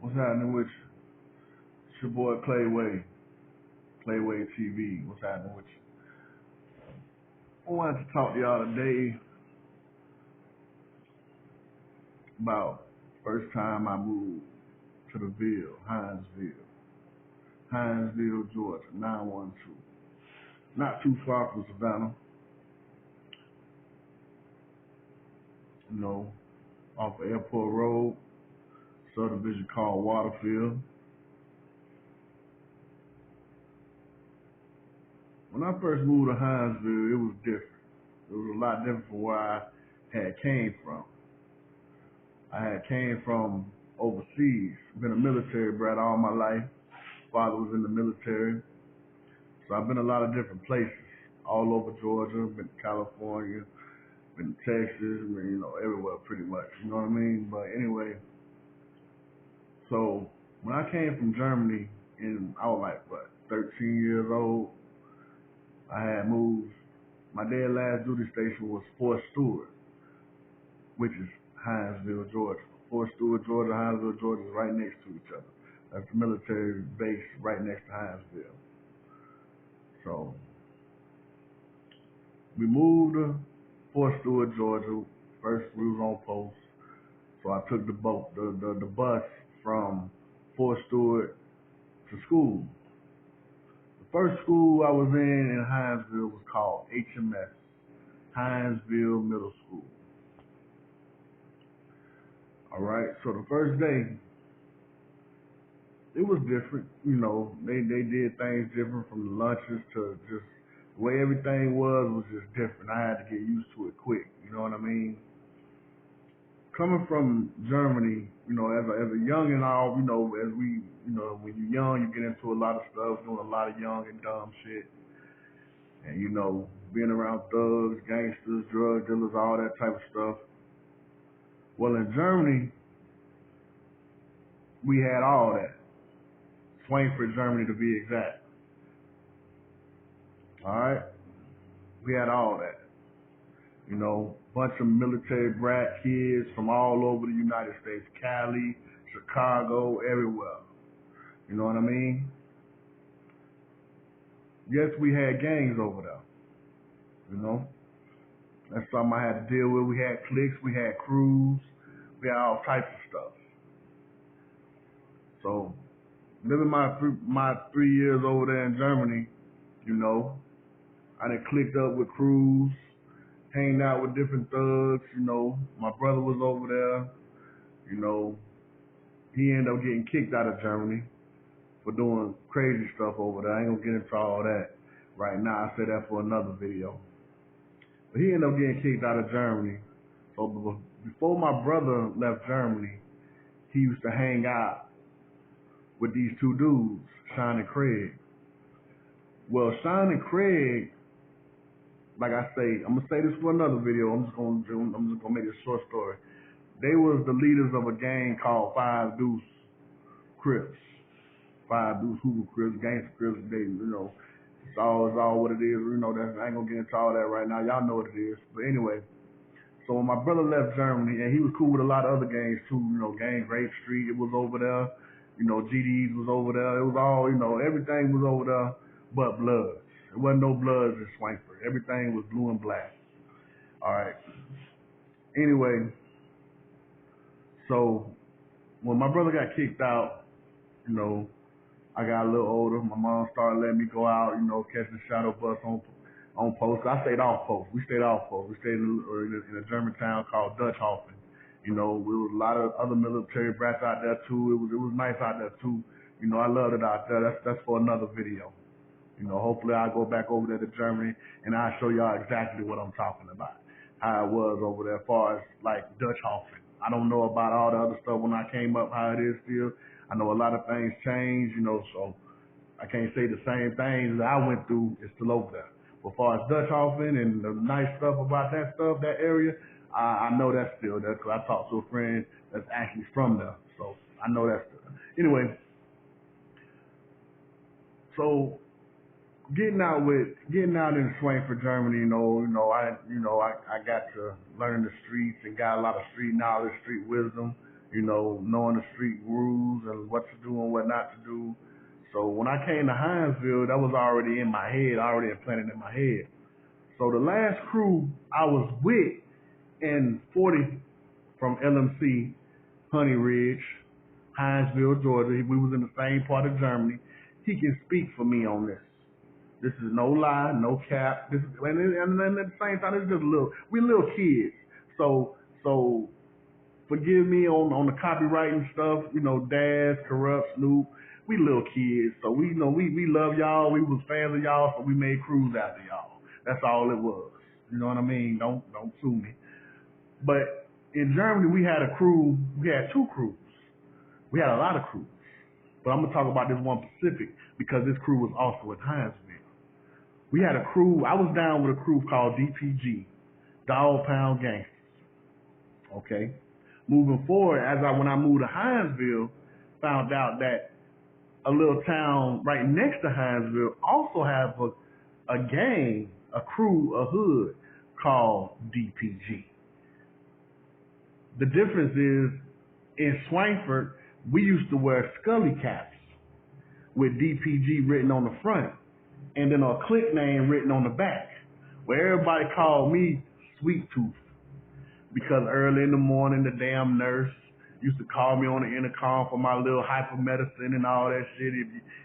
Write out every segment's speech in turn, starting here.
What's happening with you? It's your boy Clayway, Clayway TV. What's happening with you? I wanted to talk to y'all today about first time I moved to the Ville, Hinesville, Georgia, 912. Not too far from Savannah, you know, off of Airport Road, subdivision called Waterfield. When I first moved to Hinesville, it was different. It was a lot different from where I had came from. I had came from overseas. Been a military brat all my life. Father was in the military. So I've been a lot of different places. All over Georgia, been to California, been to Texas, everywhere pretty much. You know what I mean? But anyway, so when I came from Germany and I was like, 13 years old, I had moved. My dad's last duty station was Fort Stewart, which is Hinesville, Georgia. Fort Stewart, Georgia, Hinesville, Georgia is right next to each other. That's the military base right next to Hinesville. So we moved to Fort Stewart, Georgia. First we was on post. So I took the bus from Fort Stewart to school. The first school I was in Hinesville was called HMS, Hinesville Middle School. All right, so the first day, it was different. They did things different from the lunches to just the way everything was just different. I had to get used to it quick. You know what I mean? Coming from Germany, as a young and all, as we, when you're young, you get into a lot of stuff, doing a lot of young and dumb shit. And, being around thugs, gangsters, drug dealers, all that type of stuff. Well, in Germany, we had all that. Frankfurt, Germany to be exact. All right? We had all that. Bunch of military brat kids from all over the United States, Cali, Chicago, everywhere. You know what I mean? Yes, we had gangs over there. That's something I had to deal with. We had cliques, we had crews, we had all types of stuff. So, living my 3 years over there in Germany, I done clicked up with crews, hanging out with different thugs. My brother was over there. He ended up getting kicked out of Germany for doing crazy stuff over there. I ain't gonna get into all that right now. I say that for another video. But he ended up getting kicked out of Germany. So before my brother left Germany, he used to hang out with these two dudes, Sean and Craig. Well, Sean and Craig, like I say, I'm gonna say this for another video. I'm just gonna make it a short story. They was the leaders of a gang called Five Deuce Crips. Five Deuce Hoover Crips, Gangster Crips. It's all what it is. I ain't gonna get into all that right now. Y'all know what it is. But anyway, so when my brother left Germany, and he was cool with a lot of other gangs too. Gang Grape Street, it was over there. GDs was over there. It was all, everything was over there but Bloods. There wasn't no Bloods in Swankford. Everything was blue and black. All right. Anyway, so when my brother got kicked out, I got a little older. My mom started letting me go out, catching the shadow bus on post. I stayed off post. We stayed off post. We stayed in a German town called Dutchhofen. There was a lot of other military brats out there too. It was nice out there too. I loved it out there. That's for another video. Hopefully I'll go back over there to Germany and I'll show y'all exactly what I'm talking about. How it was over there as far as like Dutchhofen. I don't know about all the other stuff when I came up, how it is still. I know a lot of things changed, so I can't say the same things that I went through is still over there. But as far as Dutchhofen and the nice stuff about that stuff, that area, I know that's still there because I talked to a friend that's actually from there. So I know that's still there. Anyway, so getting out in Swankford, Germany, I got to learn the streets and got a lot of street knowledge, street wisdom. you know, knowing the street rules and what to do and what not to do. So when I came to Hinesville, that was already in my head, already implanted in my head. So the last crew I was with in 40 from LMC, Honey Ridge, Hinesville, Georgia, we was in the same part of Germany. He can speak for me on this. This is no lie, no cap. This is, and then at the same time, it's just we little kids. So forgive me on the copywriting stuff. You know, Daz, Corrupt, Snoop. We little kids, so we love y'all. We was fans of y'all, so we made crews after y'all. That's all it was. You know what I mean? Don't sue me. But in Germany, we had a crew. We had two crews. We had a lot of crews. But I'm gonna talk about this one specific because this crew was also in Hinesville. We had a crew. I was down with a crew called DPG, Dog Pound Gangsters. Okay. Moving forward, when I moved to Hinesville, found out that a little town right next to Hinesville also has a gang, a crew, a hood called DPG. The difference is in Swainford, we used to wear scully caps with DPG written on the front and then a clique name written on the back, where everybody called me Sweet Tooth because early in the morning the damn nurse used to call me on the intercom for my little hyper medicine and all that shit.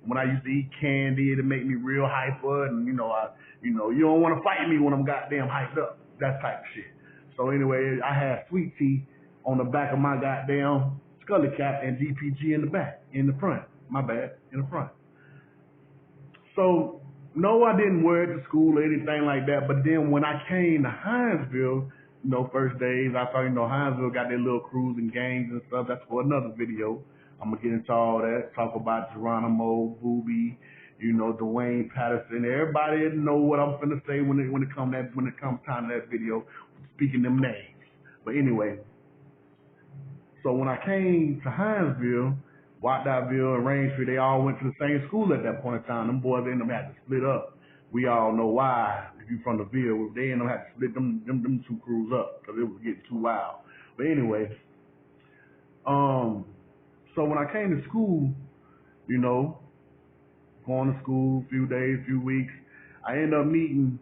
When I used to eat candy, it'd make me real hyper, and you don't want to fight me when I'm goddamn hyped up. That type of shit. So anyway, I had Sweet Tea on the back of my goddamn scully cap and DPG in the front. My bad, in the front. So no, I didn't wear it to school or anything like that. But then when I came to Hinesville, first days, I thought, Hinesville got their little crews and gangs and stuff. That's for another video. I'm going to get into all that, talk about Geronimo, Booby, Dwayne Patterson. Everybody know what I'm finna say when it comes time to that video, speaking them names. But anyway, so when I came to Hinesville, Wattdaville and Rangefield, they all went to the same school at that point in time. Them boys ended up having to split up. We all know why. If you from the Ville, they ended up having to split them two crews up because it was getting too wild. But anyway, so when I came to school, going to school, few days, few weeks, I ended up meeting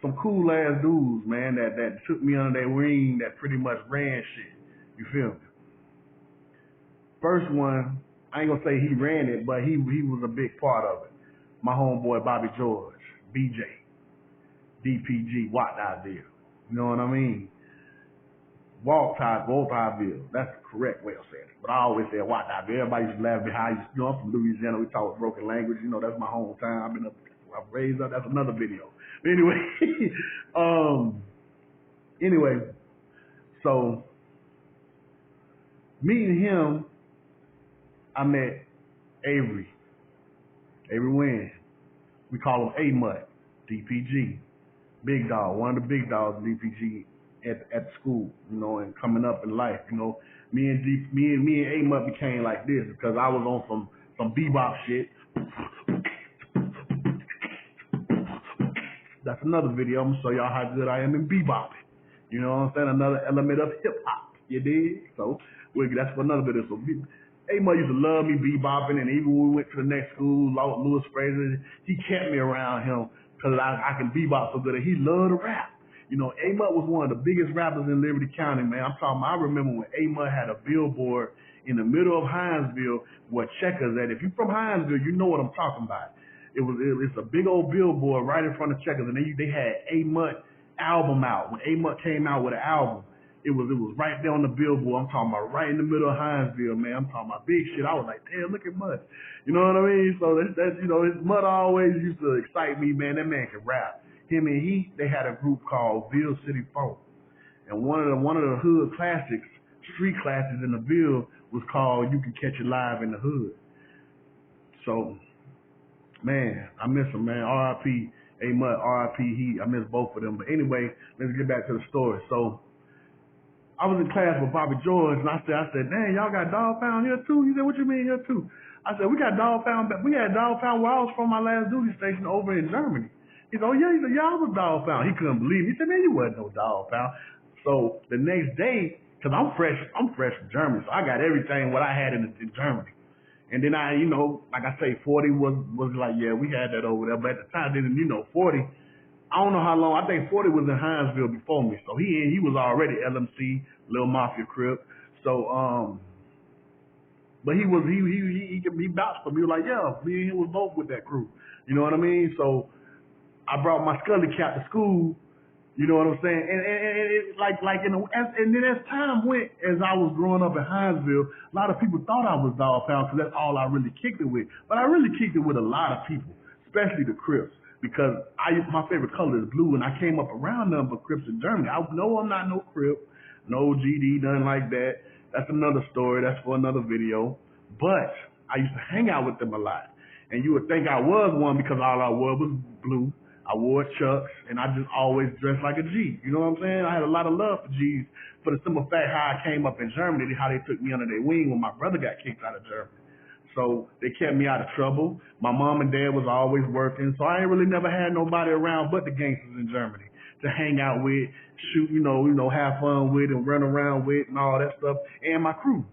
some cool ass dudes, man, that took me under their wing, that pretty much ran shit. You feel me? First one, I ain't gonna say he ran it, but he was a big part of it. My homeboy Bobby George, BJ, DPG, Wattdaville. You know what I mean? Waltaville. That's the correct way of saying it. But I always say Wattdaville. Everybody used to laugh behind you. I'm from Louisiana. We talk broken language. That's my hometown. I've raised up. That's another video. But anyway, so meeting him, I met Avery Wynn. We call him A-Mutt, DPG. Big dog, one of the big dogs in DPG at school, and coming up in life. Me and A-Mutt became like this because I was on some bebop shit. That's another video. I'm gonna show y'all how good I am in bebopping. You know what I'm saying? Another element of hip hop. You dig? So that's for another video. So A-Mutt used to love me bebopping, and even when we went to the next school, Louis Fraser, he kept me around him because I can bebop so good, and he loved to rap. A-Mutt was one of the biggest rappers in Liberty County, man. I remember when A-Mutt had a billboard in the middle of Hinesville where Checkers at. If you're from Hinesville, you know what I'm talking about. It's a big old billboard right in front of Checkers, and they had A-Mutt album out. When A-Mutt came out with an album, it was right there on the billboard. I'm talking about right in the middle of Hinesville, man. I'm talking about big shit. I was like, damn, look at Mutt. You know what I mean? So that's Mutt always used to excite me, man. That man can rap. Him and they had a group called Ville City Funk, and one of the hood classics, street classics in the Ville was called "You Can Catch It Live in the Hood." So, man, I miss him, man. R.I.P. A-Mutt, R.I.P. Heat. I miss both of them. But anyway, let's get back to the story. So, I was in class with Bobby George, and I said, "Dang, y'all got Dog Pound here too?" He said, "What you mean here too?" I said, "We got Dog Pound. We had Dog Pound where I was from my last duty station over in Germany." He said, "Oh yeah." He said, "Yeah, I was Dog Pound." He couldn't believe me. He said, "Man, you wasn't no Dog Pound." So the next day, cause I'm fresh from Germany, so I got everything what I had in Germany. And then I, like I say, 40 was like, yeah, we had that over there. But at the time, then 40, I don't know how long. I think 40 was in Hinesville before me, so he was already LMC, Lil Mafia Crip. So but he vouched for me. He was like, yeah, me and him was both with that crew. You know what I mean? So I brought my Scully cap to school. You know what I'm saying? And then as time went, as I was growing up in Hinesville, a lot of people thought I was Dog Pound because that's all I really kicked it with. But I really kicked it with a lot of people, especially the Crips, because my favorite color is blue, and I came up around them but Crips in Germany. I know I'm not no Crip, no GD, nothing like that. That's another story. That's for another video. But I used to hang out with them a lot, and you would think I was one because all I wore was blue. I wore Chucks, and I just always dressed like a G. You know what I'm saying? I had a lot of love for G's for the simple fact how I came up in Germany, how they took me under their wing when my brother got kicked out of Germany. So they kept me out of trouble. My mom and dad was always working, so I ain't really never had nobody around but the gangsters in Germany to hang out with, shoot, have fun with, and run around with, and all that stuff, and my crew.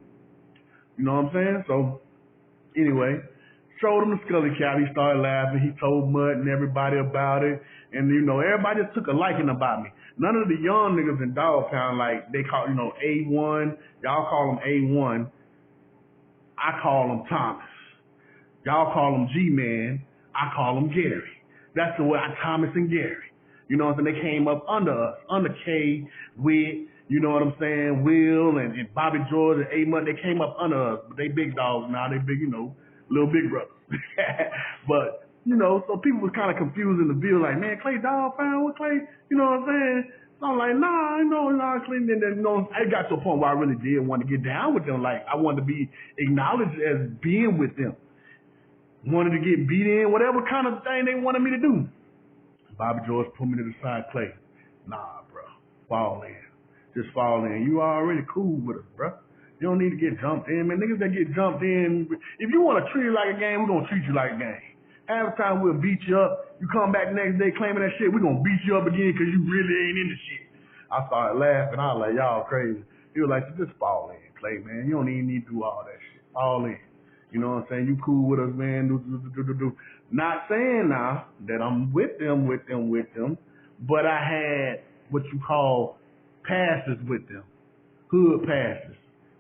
You know what I'm saying? So anyway, showed him the Scully cap. He started laughing. He told Mutt and everybody about it. And, everybody just took a liking about me. None of the young niggas in Dog Pound, like, they call, A1. Y'all call him A1. I call him Thomas. Y'all call him G-Man. I call him Gary. That's the way Thomas and Gary. You know what I'm saying? They came up under us, under K, Wit, you know what I'm saying, Will, and Bobby George and A-Mutt. They came up under us. But they big dogs now. They big, little big brothers. But, so people was kind of confused in the Ville, like, man, Clay Dog Pound, what Clay? You know what I'm saying? So I'm like, nah, Clay. And then, I got to a point where I really did want to get down with them. Like, I wanted to be acknowledged as being with them. Wanted to get beat in, whatever kind of thing they wanted me to do. Bobby George put me to the side, Clay. Nah, bro. Fall in. Just fall in. You already cool with us, bro. You don't need to get jumped in, man. Niggas that get jumped in, if you want to treat it like a game, we're going to treat you like a game. Half the time we'll beat you up. You come back the next day claiming that shit, we're going to beat you up again because you really ain't into shit. I started laughing. I was like, y'all crazy. He was like, just fall in, Clay, man. You don't even need to do all that shit. Fall in. You know what I'm saying? You cool with us, man. Not saying now that I'm with them, but I had what you call passes with them. Hood passes.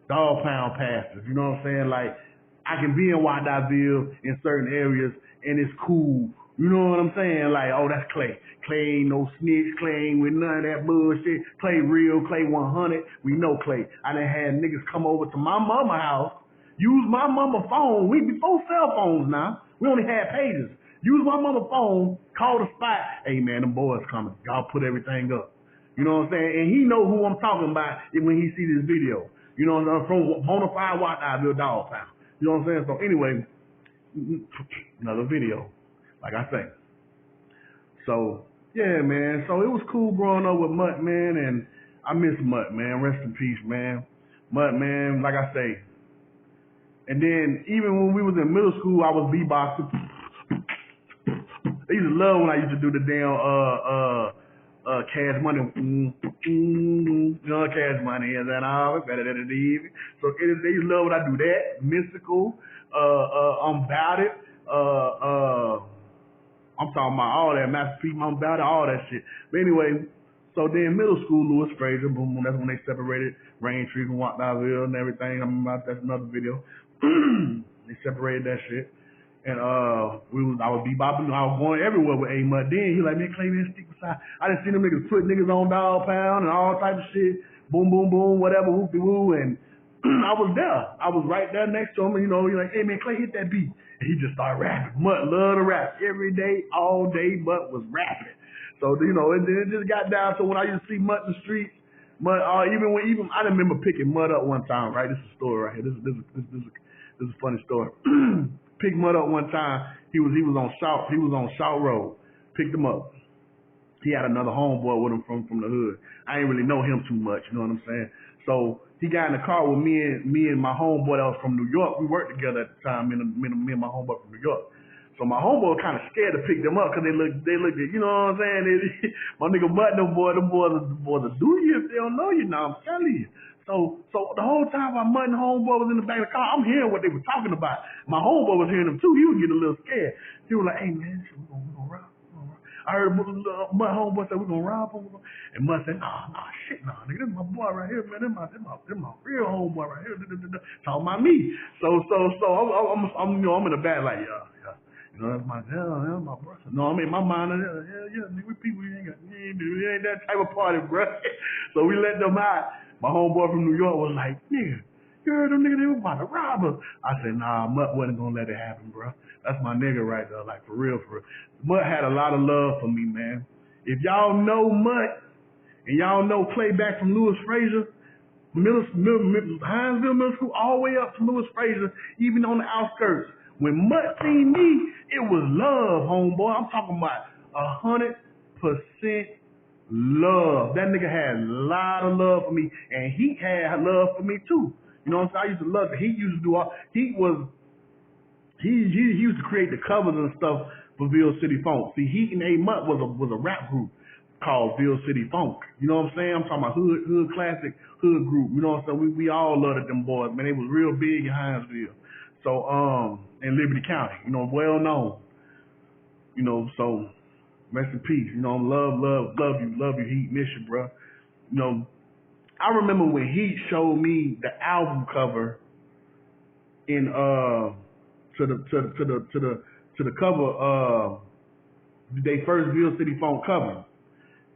Dog Pound passes, you know what I'm saying? Like, I can be in Ville in certain areas, and it's cool. You know what I'm saying? Like, oh, that's Clay. Clay ain't no snitch. Clay ain't with none of that bullshit. Clay real. Clay 100. We know Clay. I done had niggas come over to my mama house, use my mama phone. We before cell phones now. We only had pages. Use my mama phone, call the spot. Hey, man, them boys coming. Y'all put everything up. You know what I'm saying? And he know who I'm talking about when he see this video. You know what I'm saying? From Bonafide Hinesville Dog Pound. You know what I'm saying? So anyway, another video, like I say. So yeah, man. So it was cool growing up with Mutt, man, and I miss Mutt, man. Rest in peace, man. Mutt, man. Like I say. And then even when we was in middle school, I was beatboxing. I used to love when I used to do the damn Cash Money, Cash Money, and then all better than it is. So they used to love when I do that. Mystical, I'm About It, I'm talking about all that, Master P, I'm About It, all that shit. But anyway, so then middle school, Louis Frazier, boom, that's when they separated Raintree from Ville and everything. That's another video. They separated that shit. And I was bebopping, I was going everywhere with A-Mutt. Then he like, man, Clay, man, stick beside. I done seen them niggas put niggas on Dog Pound and all types of shit. Boom, boom, boom, whatever, whoop-de-woo. And I was there. I was right there next to him. And, he's like, hey, man, Clay, hit that beat. And he just started rapping. Mutt loved to rap. Every day, all day, Mutt was rapping. So, and then it just got down to when I used to see Mutt in the streets. Mutt, even I remember picking Mutt up one time, right? This is a story right here. This is a funny story. Picked Mutt up one time. He was on South Road. Picked him up. He had another homeboy with him from the hood. I ain't really know him too much, you know what I'm saying? So he got in the car with me and my homeboy that was from New York. We worked together at the time, me and my homeboy from New York. So my homeboy kind of scared to pick them up because they look at, you know what I'm saying? My nigga Mutt, them boys will do you if they don't know you now, I'm telling you. So the whole time my Mutt and homeboy was in the back of the car, I'm hearing what they were talking about. My homeboy was hearing them too. He was getting a little scared. He was like, hey man, we're gonna rob. I heard Mutt homeboy say we're gonna rob him. And Mutt said, nah, shit, nigga, this is my boy right here, man. This my real homeboy right here. Talking about me. So I'm you know, I'm in the back like, yeah. You know, that's my brother. No, I mean my mind, yeah, nigga, we people, we ain't that type of party, bro. So we let them out. My homeboy from New York was like, nigga, you heard them nigga, they was about to rob us. I said, nah, Mutt wasn't gonna let it happen, bro. That's my nigga right there, like for real. Mutt had a lot of love for me, man. If y'all know Mutt and y'all know playback from Lewis Frazier, Hinesville Middle School, all the way up to Lewis Frazier, even on the outskirts. When Mutt seen me, it was love, homeboy. I'm talking about 100% love. That nigga had a lot of love for me, and he had love for me too. You know what I'm saying? I used to love it. He used to do all. He used to create the covers and stuff for Ville City Funk. See, he and A Mutt was a rap group called Ville City Funk. You know what I'm saying? I'm talking about hood classic hood group. You know what I'm saying? We all loved them boys, man. They was real big in Hinesville. So, in Liberty County, you know, well known. You know, so rest in peace. You know, love you, Heat, miss you, bro. You know, I remember when Heat showed me the album cover in to the cover they first Ville City Funk cover.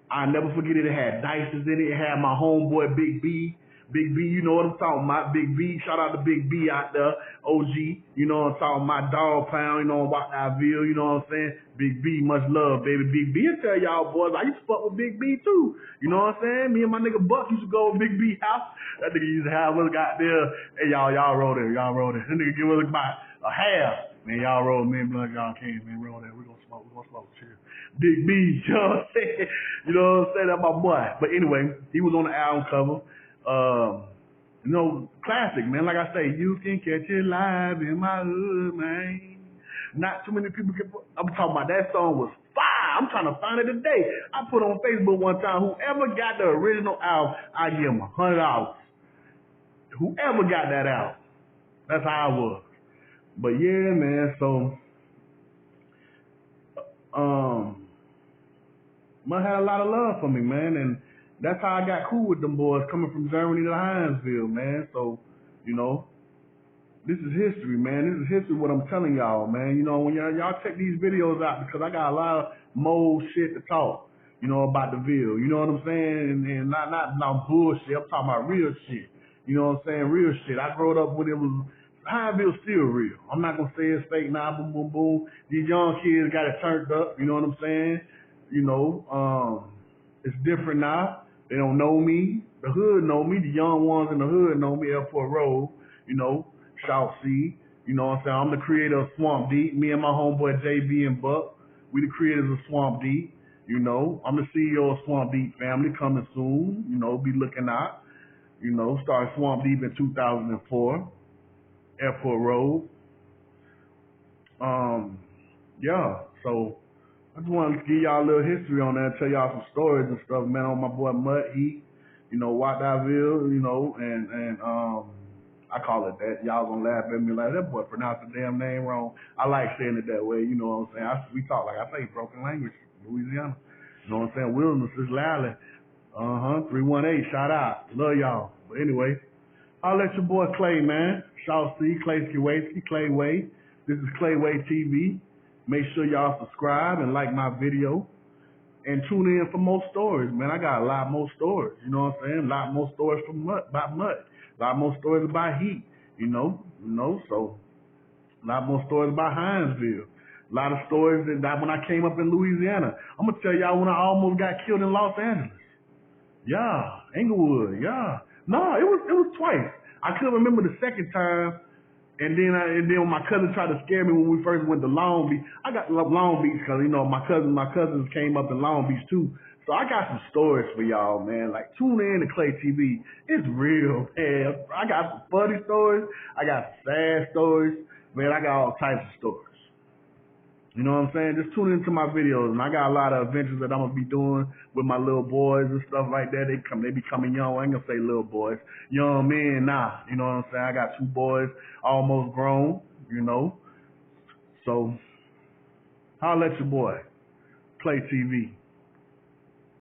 I never forget it. It had dices in it. It had my homeboy Big B. Big B, you know what I'm talking about. Big B, shout out to Big B out there. OG, you know what I'm talking about. Dog Pound, you know, Ville, you know what I'm saying. Big B, much love, baby. Big B, I tell y'all boys, I used to fuck with Big B too. You know what I'm saying? Me and my nigga Buck used to go to Big B house. That nigga used to have us out there. Hey, y'all roll there. That nigga give us about a half. Man, y'all roll, man, blood, y'all can, man, roll there. We're gonna smoke, chill. Big B, you know what I'm saying? You know what I'm saying? That's my boy. But anyway, he was on the album cover. You know, classic, man. Like I say, you can catch it live in my hood, man. Not too many people can. I'm talking about that song was fire. I'm trying to find it today. I put on Facebook one time, whoever got the original album, I give them $100. Whoever got that out. That's how I was. But yeah, man, so Mutt had a lot of love for me, man, and that's how I got cool with them boys coming from Germany to Hinesville, man. So, you know, this is history, man. This is history what I'm telling y'all, man. You know, when y'all check these videos out, because I got a lot of more shit to talk, you know, about the Ville. You know what I'm saying? And not bullshit. I'm talking about real shit. You know what I'm saying? Real shit. I grew up when it was Hinesville's still real. I'm not gonna say it's fake now, boom, boom, boom. These young kids got it turned up, you know what I'm saying? You know, it's different now. They don't know me. The hood know me. The young ones in the hood know me. Airport Road, you know, South Sea. You know what I'm saying? I'm the creator of Swamp Deep. Me and my homeboy JB and Buck, we the creators of Swamp Deep. You know, I'm the CEO of Swamp Deep Family, coming soon. You know, be looking out. You know, started Swamp Deep in 2004. Airport Road. Yeah, so I just wanted to give y'all a little history on that, tell y'all some stories and stuff, man, on my boy Mutt Heat, you know, Ville, you know, and I call it that. Y'all gonna laugh at me like, that boy pronounced the damn name wrong. I like saying it that way, you know what I'm saying? We talk, like I say, broken language, Louisiana. You know what I'm saying? Wilderness is loudly. 318, shout out. Love y'all. But anyway, I'll let your boy Clay, man. South Sea, Clay Way. This is Clayway TV. Make sure y'all subscribe and like my video. And tune in for more stories, man. I got a lot more stories. You know what I'm saying? A lot more stories about Mutt. A lot more stories about Heat. You know, so a lot more stories about Hinesville. A lot of stories that when I came up in Louisiana. I'm gonna tell y'all when I almost got killed in Los Angeles. Yeah, Inglewood, yeah. No, it was twice. I couldn't remember the second time, and then when my cousin tried to scare me when we first went to Long Beach. I got Long Beach because you know my cousins came up in Long Beach too. So I got some stories for y'all, man. Like tune in to Clay TV. It's real, man. I got some funny stories. I got some sad stories, man. I got all types of stories. You know what I'm saying? Just tune into my videos, and I got a lot of adventures that I'm gonna be doing with my little boys and stuff like that. They be coming young. I ain't gonna say little boys, young men now. You know what I'm saying? I got 2 boys, almost grown. You know, so holla at your boy. Play TV.